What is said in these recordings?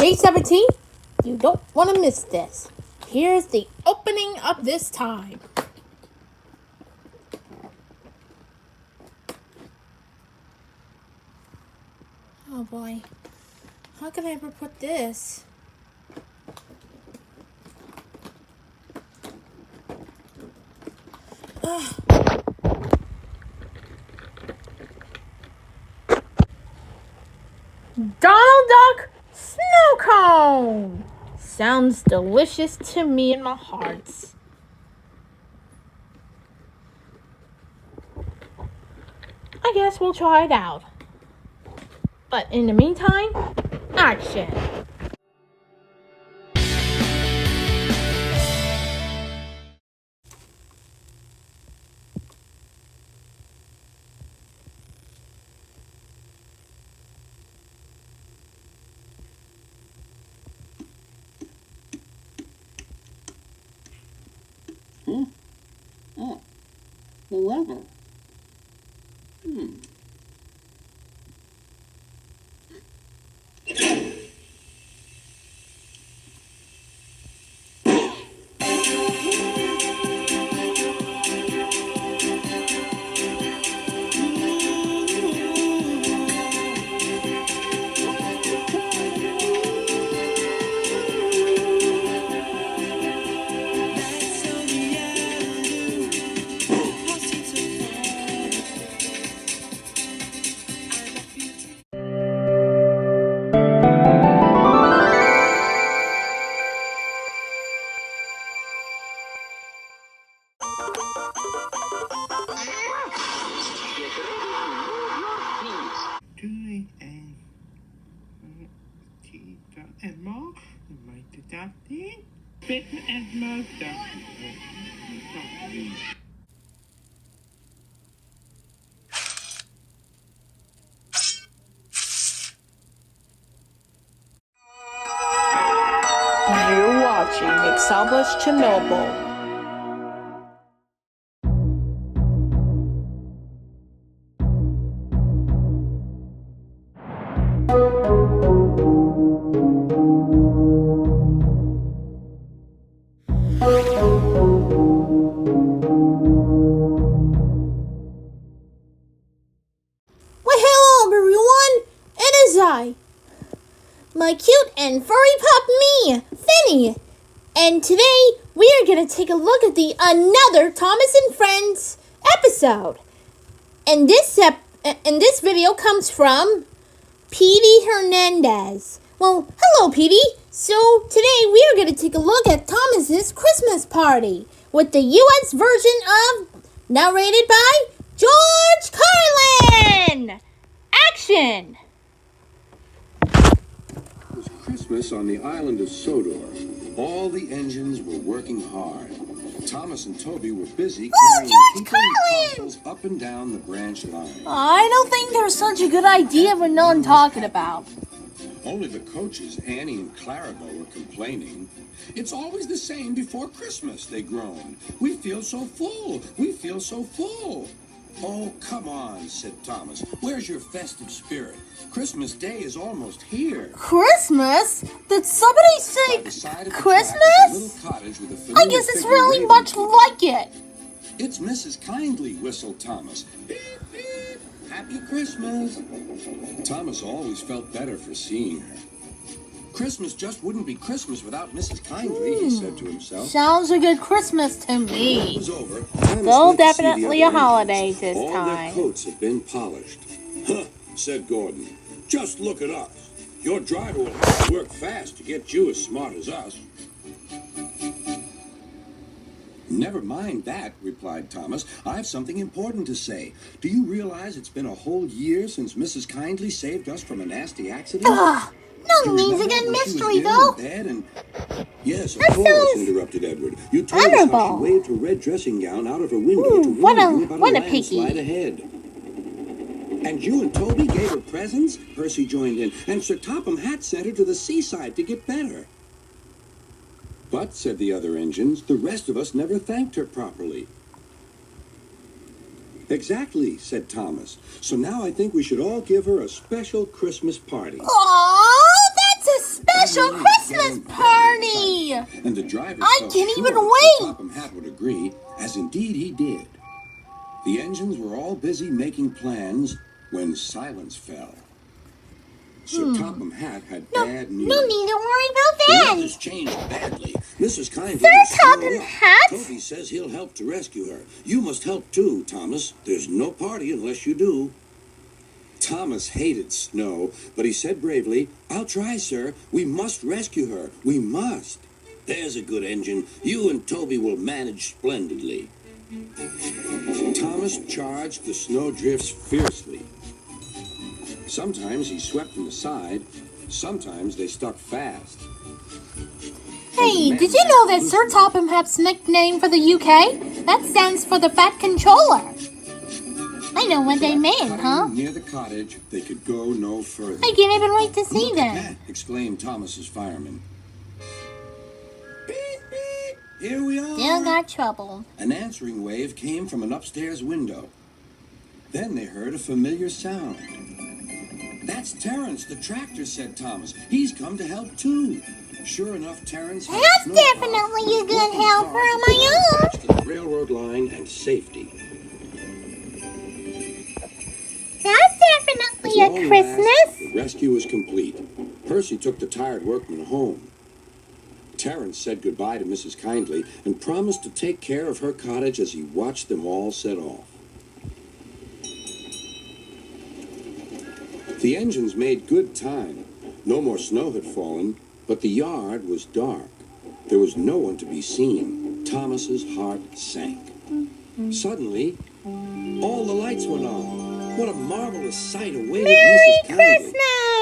Day 17, you don't want to miss this. Here's the opening of this time. Oh boy, how can I ever put this? Ugh. Donald Duck Snow Cone! Sounds delicious to me in my heart. I guess we'll try it out. But in the meantime, action! Oh, the weather. You're watching Exaba's Chernobyl. Well, hello everyone, it is I, my cute and furry pup me, Phinny, and today we are going to take a look at the another Thomas and Friends episode. And this video comes from Petey Hernandez. Well, hello Petey. So today we are going to take a look at Thomas's Christmas party with the US version of narrated by George Carlin. Action! It was Christmas on the island of Sodor. All the engines were working hard. Thomas and Toby were busy carrying people and parcels up and down the branch line. I don't think they're such a good idea for no one talking about. Only the coaches, Annie and Clarabelle, were complaining. It's always the same before Christmas, they groaned. We feel so full. We feel so full. Oh, come on, said Thomas. Where's your festive spirit? Christmas Day is almost here. Christmas? Did somebody say Christmas? I guess it's really much like it. It's Mrs. Kindly, whistled Thomas. Beep, beep. Happy Christmas. Thomas always felt better for seeing her. Christmas just wouldn't be Christmas without Mrs. Kindly, he said to himself. Sounds like a good Christmas to me. It was over. Still definitely a holiday this All time. their coats had been polished. Huh, said Gordon. Just look at us. Your driver will have to work fast to get you as smart as us. Never mind that, replied Thomas. I've something important to say. Do you realize it's been a whole year since Mrs. Kindly saved us from a nasty accident? Ugh, no means again mystery, though. Yes, of course, interrupted Edward. You told us how she waved her red dressing gown out of her window to warn you about a landslide ahead. And you and Toby gave her presents? Percy joined in. And Sir Topham Hatt sent her to the seaside to get better. But, said the other engines, the rest of us never thanked her properly. Exactly, said Thomas. So now I think we should all give her a special Christmas party. Oh, that's a special and the driver I felt can't sure even that wait. Sir Topham Hatt would agree, as indeed he did. The engines were all busy making plans when silence fell. Sir Topham Hatt had bad news. No need to worry about The that. weather's changed badly. Mrs. Kindly Sir is snowed Topham up. Hatt? Toby says he'll help to rescue her. You must help too, Thomas. There's no party unless you do. Thomas hated snow, but he said bravely, "I'll try, sir. We must rescue her. We must." "There's a good engine. You and Toby will manage splendidly." Thomas charged the snowdrifts fiercely. Sometimes he swept them aside. Sometimes they stuck fast. Hey, did you know that Sir Topham Hatt's nickname for the UK? That stands for the Fat Controller. I know what they mean, huh? Near the cottage, they could go no further. I can't even wait to see "Look at them. that," exclaimed Thomas's fireman. "Beep, beep. Here we are." Still got trouble. An answering wave came from an upstairs window. Then they heard a familiar sound. "That's Terence, the tractor," said Thomas. "He's come to help too." Sure enough, Terence had That's a snowplow, definitely a good walking helper car on my own. to the railroad line and safety. That's definitely At a long Christmas. last, the rescue was complete. Percy took the tired workmen home. Terence said goodbye to Mrs. Kindly and promised to take care of her cottage as he watched them all set off. The engines made good time. No more snow had fallen, but the yard was dark. There was no one to be seen. Thomas's heart sank. Suddenly, all the lights went on. What a marvelous sight awaited Merry Mrs. Kindly. Christmas!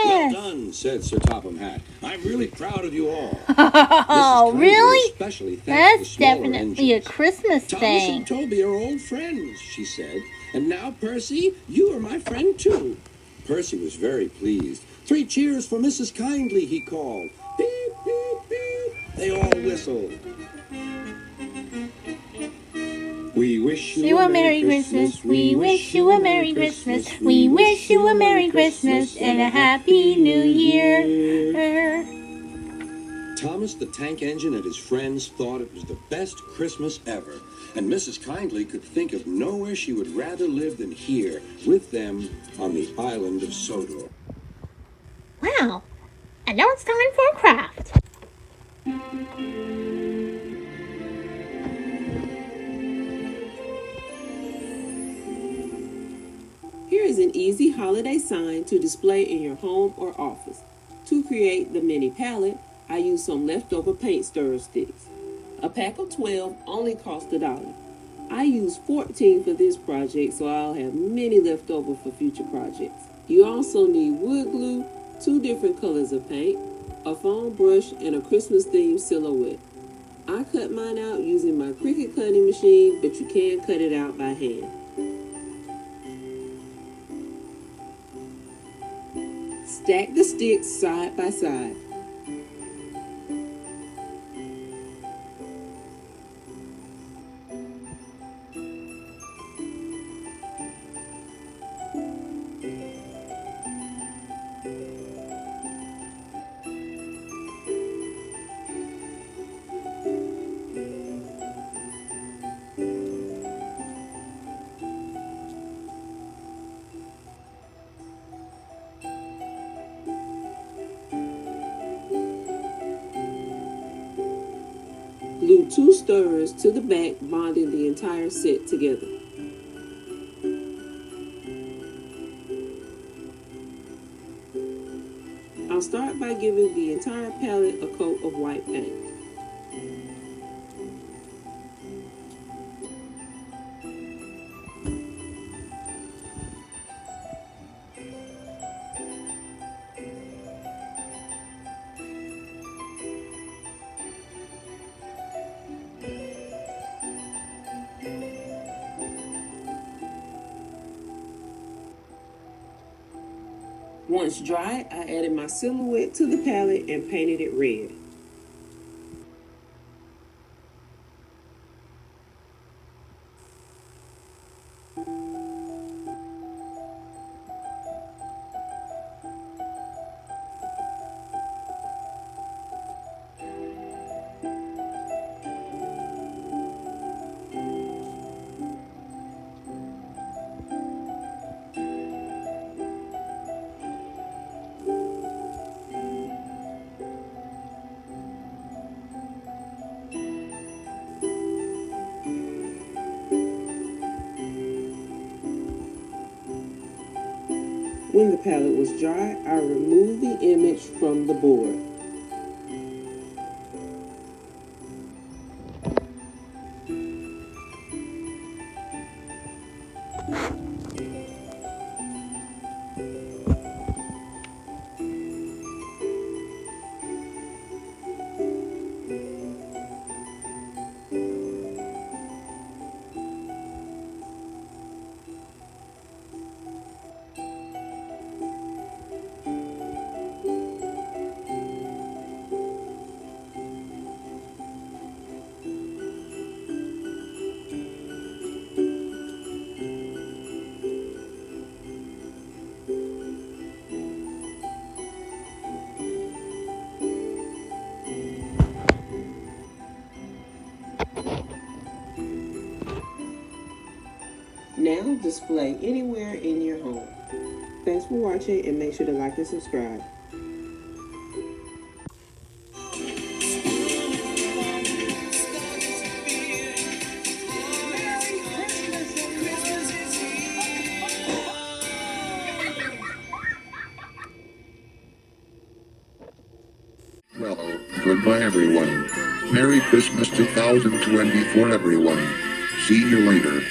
"Well done," said Sir Topham Hatt. "I'm really proud of you all." Oh, Mrs. Kindly really? especially thanked the That's smaller definitely a engines. Christmas "Thomas thing. and Toby are old friends," she said. "And now, Percy, you are my friend too." Percy was very pleased. "3 cheers for Mrs. Kindly," he called. "Beep, beep, beep." They all whistled. "We wish you a Merry Christmas. We wish you a Merry Christmas. We wish you a Merry Christmas and a Happy New Year. Thomas the Tank Engine and his friends thought it was the best Christmas ever, and Mrs. Kindly could think of nowhere she would rather live than here with them on the island of Sodor. Wow. And now it's time for a craft. Here is an easy holiday sign to display in your home or office. To create the mini palette, I used some leftover paint stirrer sticks. A pack of 12 only cost $1. I used 14 for this project, so I'll have many left over for future projects. You also need wood glue, 2 different colors of paint, a foam brush, and a Christmas themed silhouette. I cut mine out using my Cricut cutting machine, but you can cut it out by hand. Stack the sticks side by side. Glue 2 stirrers to the back, bonding the entire set together. I'll start by giving the entire palette a coat of white paint. Once dry, I added my silhouette to the palette and painted it red. When the palette was dry, I removed the image from the board. Now display anywhere in your home. Thanks for watching and make sure to like and subscribe. Well, goodbye everyone. Merry Christmas 2024 everyone. See you later.